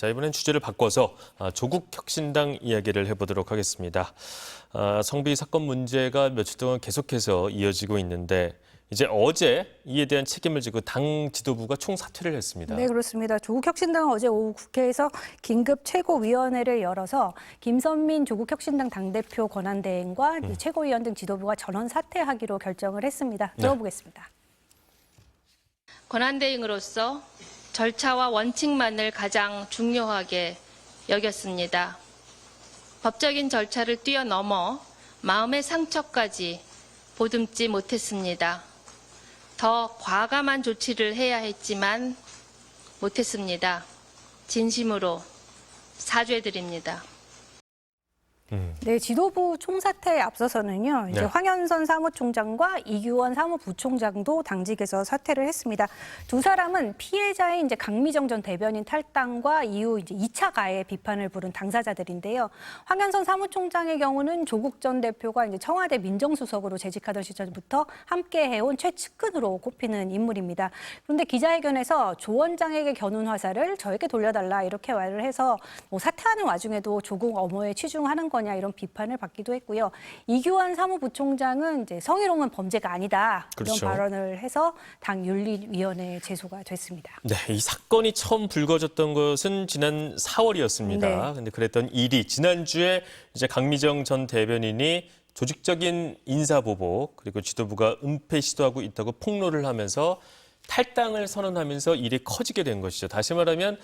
자, 이번엔 주제를 바꿔서 조국 혁신당 이야기를 해보도록 하겠습니다. 성비 사건 문제가 며칠 동안 계속해서 이어지고 있는데 이제 어제 이에 대한 책임을 지고 당 지도부가 총사퇴를 했습니다. 네, 그렇습니다. 조국 혁신당은 어제 오후 국회에서 긴급 최고위원회를 열어서 김선민 조국 혁신당 당대표 권한대행과 최고위원 등 지도부가 전원 사퇴하기로 결정을 했습니다. 들어보겠습니다. 권한대행으로서 절차와 원칙만을 가장 중요하게 여겼습니다. 법적인 절차를 뛰어넘어 마음의 상처까지 보듬지 못했습니다. 더 과감한 조치를 해야 했지만 못했습니다. 진심으로 사죄드립니다. 네, 지도부 총사퇴에 앞서서는요. 이제 황현선 사무총장과 이규원 사무부총장도 당직에서 사퇴를 했습니다. 두 사람은 피해자인 이제 강미정 전 대변인 탈당과 이후 이제 2차 가해 비판을 부른 당사자들인데요. 황현선 사무총장의 경우는 조국 전 대표가 이제 청와대 민정수석으로 재직하던 시절부터 함께 해온 최측근으로 꼽히는 인물입니다. 그런데 기자회견에서 조 원장에게 겨눈 화살을 저에게 돌려달라 이렇게 말을 해서 사퇴하는 와중에도 조국 엄호에 치중하는 거냐 이런 비판을 받기도 했고요. 이규환 사무부총장은 이제 성희롱은 범죄가 아니다 이런 발언을 해서 당 윤리위원회에 제소가 됐습니다. 네, 이 사건이 처음 불거졌던 것은 지난 4월이었습니다. 근데 그랬던 일이 지난주에 이제 강미정 전 대변인이 조직적인 인사보복 그리고 지도부가 은폐 시도하고 있다고 폭로를 하면서 탈당을 선언하면서 일이 커지게 된 것이죠. 다시 말하면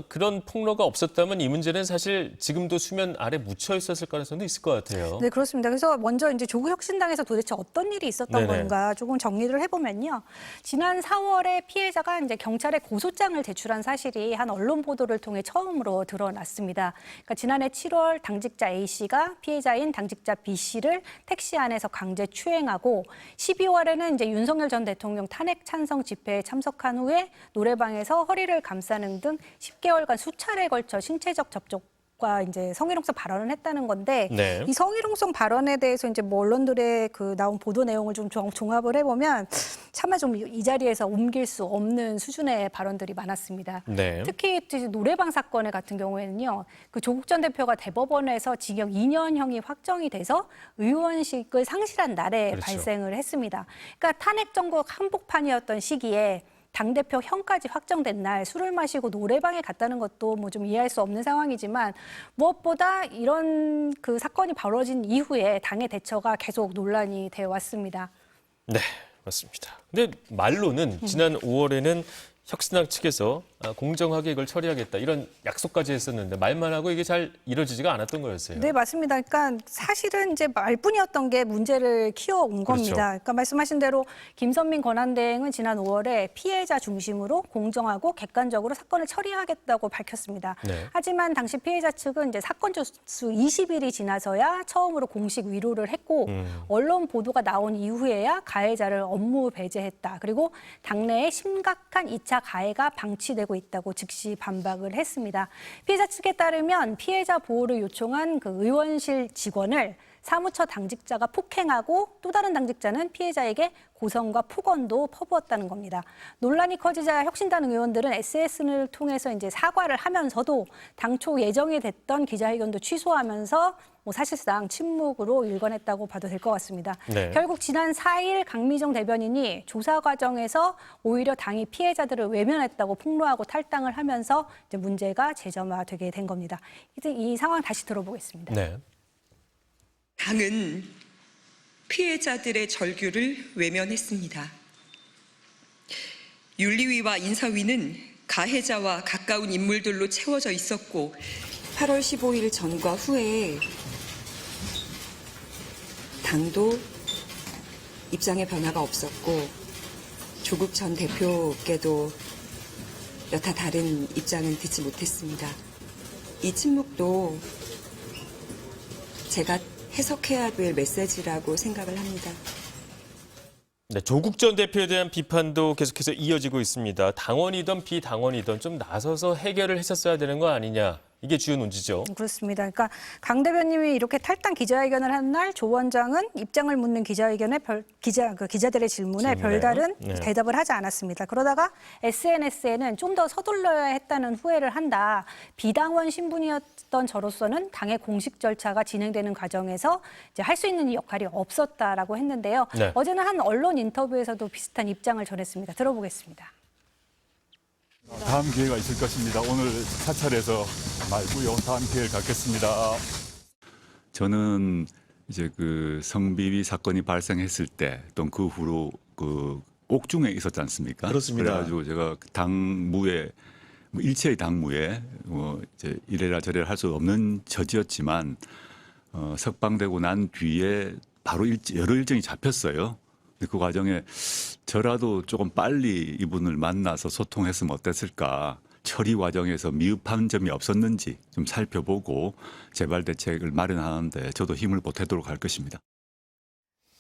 그런 폭로가 없었다면 이 문제는 사실 지금도 수면 아래 묻혀 있었을 가능성도 있을 것 같아요. 네, 그렇습니다. 그래서 먼저 이제 조국 혁신당에서 도대체 어떤 일이 있었던 건가 조금 정리를 해보면요. 지난 4월에 피해자가 이제 경찰에 고소장을 제출한 사실이 한 언론 보도를 통해 처음으로 드러났습니다. 그러니까 지난해 7월 당직자 A 씨가 피해자인 당직자 B 씨를 택시 안에서 강제 추행하고 12월에는 이제 윤석열 전 대통령 탄핵 찬성 집회에 참석한 후에 노래방에서 허리를 감싸는 등 10개월간 수차례에 걸쳐 신체적 접촉과 이제 성희롱성 발언을 했다는 건데 이 성희롱성 발언에 대해서 이제 뭐 언론들의 그 나온 보도 내용을 좀 종합을 해보면 차마 좀 이 자리에서 옮길 수 없는 수준의 발언들이 많았습니다. 특히 노래방 사건 같은 경우에는요, 그 조국 전 대표가 대법원에서 징역 2년형이 확정이 돼서 의원직을 상실한 날에 발생을 했습니다. 그러니까 탄핵 정국 한복판이었던 시기에 당대표 형까지 확정된 날 술을 마시고 노래방에 갔다는 것도 뭐 좀 이해할 수 없는 상황이지만 무엇보다 이런 그 사건이 벌어진 이후에 당의 대처가 계속 논란이 되어 왔습니다. 네, 맞습니다. 근데 말로는 지난 5월에는 혁신당 측에서 공정하게 이걸 처리하겠다 이런 약속까지 했었는데 말만 하고 이게 잘 이루어지지가 않았던 거였어요. 네, 맞습니다. 그러니까 사실은 이제 말뿐이었던 게 문제를 키워온 겁니다. 그러니까 말씀하신 대로 김선민 권한대행은 지난 5월에 피해자 중심으로 공정하고 객관적으로 사건을 처리하겠다고 밝혔습니다. 하지만 당시 피해자 측은 이제 사건 접수 20일이 지나서야 처음으로 공식 위로를 했고 언론 보도가 나온 이후에야 가해자를 업무 배제했다. 그리고 당내에 심각한 2차 가해가 방치되고 있다고 즉시 반박을 했습니다. 피해자 측에 따르면 피해자 보호를 요청한 그 의원실 직원을 사무처 당직자가 폭행하고 또 다른 당직자는 피해자에게 고성과 폭언도 퍼부었다는 겁니다. 논란이 커지자 혁신당 의원들은 SNS를 통해서 이제 사과를 하면서도 당초 예정이 됐던 기자회견도 취소하면서 사실상 침묵으로 일관했다고 봐도 될 것 같습니다. 결국 지난 4일 강미정 대변인이 조사 과정에서 오히려 당이 피해자들을 외면했다고 폭로하고 탈당을 하면서 이제 문제가 재점화되게 된 겁니다. 이제 이 상황 다시 들어보겠습니다. 당은 피해자들의 절규를 외면했습니다. 윤리위와 인사위는 가해자와 가까운 인물들로 채워져 있었고 8월 15일 전과 후에 당도 입장의 변화가 없었고 조국 전 대표께도 여타 다른 입장은 듣지 못했습니다. 이 침묵도 제가 해석해야 될 메시지라고 생각을 합니다. 네, 조국 전 대표에 대한 비판도 계속해서 이어지고 있습니다. 당원이든 비당원이든 좀 나서서 해결을 했었어야 되는 거 아니냐. 이게 주요 논지죠. 그렇습니다. 그러니까 강 대변님이 이렇게 탈당 기자회견을 한 날 조 원장은 입장을 묻는 기자회견에 기자들의 질문에 별다른 네. 대답을 하지 않았습니다. 그러다가 SNS에는 좀 더 서둘러야 했다는 후회를 한다. 비당원 신분이었던 저로서는 당의 공식 절차가 진행되는 과정에서 이제 할 수 있는 역할이 없었다라고 했는데요. 네. 어제는 한 언론 인터뷰에서도 비슷한 입장을 전했습니다. 들어보겠습니다. 다음 기회가 있을 것입니다. 오늘 사찰에서 말고요. 다음 기회를 갖겠습니다. 저는 이제 그 성비위 사건이 발생했을 때 또 그 후로 그 옥중에 있었지 않습니까? 그렇습니다. 그래가지고 제가 당무에 일체의 당무에 이제 이래라 저래라 할 수 없는 처지였지만 석방되고 난 뒤에 바로 여러 일정이 잡혔어요. 근데 그 과정에 저라도 조금 빨리 이분을 만나서 소통했으면 어땠을까. 처리 과정에서 미흡한 점이 없었는지 좀 살펴보고 재발 대책을 마련하는데 저도 힘을 보태도록 할 것입니다.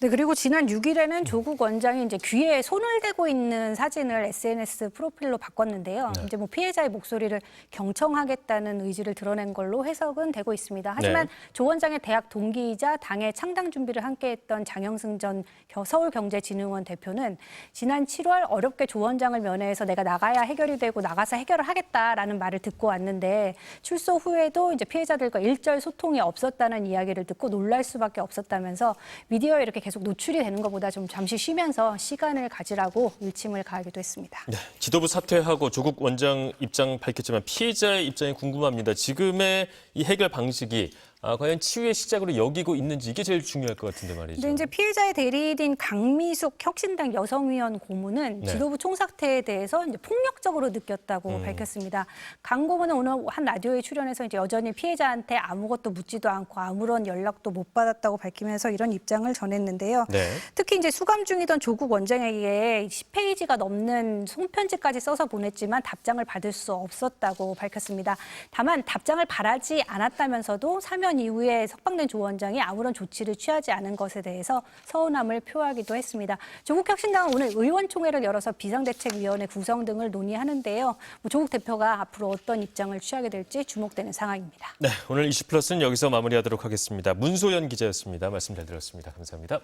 네, 그리고 지난 6일에는 조국 원장이 이제 귀에 손을 대고 있는 사진을 SNS 프로필로 바꿨는데요. 이제 뭐 피해자의 목소리를 경청하겠다는 의지를 드러낸 걸로 해석은 되고 있습니다. 하지만 조 원장의 대학 동기이자 당의 창당 준비를 함께했던 장영승 전 서울경제진흥원 대표는 지난 7월 어렵게 조 원장을 면회해서 내가 나가야 해결이 되고 나가서 해결을 하겠다라는 말을 듣고 왔는데 출소 후에도 이제 피해자들과 일절 소통이 없었다는 이야기를 듣고 놀랄 수밖에 없었다면서 미디어에 이렇게 계속 노출이 되는 것보다 좀 잠시 쉬면서 시간을 가지라고 일침을 가하기도 했습니다. 네, 지도부 사퇴하고 조국 원장 입장 밝혔지만 피해자의 입장이 궁금합니다. 지금의 이 해결 방식이 과연 치유의 시작으로 여기고 있는지 이게 제일 중요할 것 같은데 말이죠. 근데 이제 피해자의 대리인 강미숙 혁신당 여성위원 고문은 네. 지도부 총사퇴에 대해서 이제 폭력적으로 느꼈다고 밝혔습니다. 강 고문은 오늘 한 라디오에 출연해서 이제 여전히 피해자한테 아무것도 묻지도 않고 아무런 연락도 못 받았다고 밝히면서 이런 입장을 전했는데요. 네. 특히 이제 수감 중이던 조국 원장에게 10페이지가 넘는 손편지까지 써서 보냈지만 답장을 받을 수 없었다고 밝혔습니다. 다만 답장을 바라지 않았다면서도 사면 이후에 석방된 조 원장이 아무런 조치를 취하지 않은 것에 대해서 서운함을 표하기도 했습니다. 조국 혁신당은 오늘 의원총회를 열어서 비상대책위원회 구성 등을 논의하는데요. 조국 대표가 앞으로 어떤 입장을 취하게 될지 주목되는 상황입니다. 네, 오늘 이슈플러스는 여기서 마무리하도록 하겠습니다. 문소연 기자였습니다. 말씀 잘 들었습니다. 감사합니다.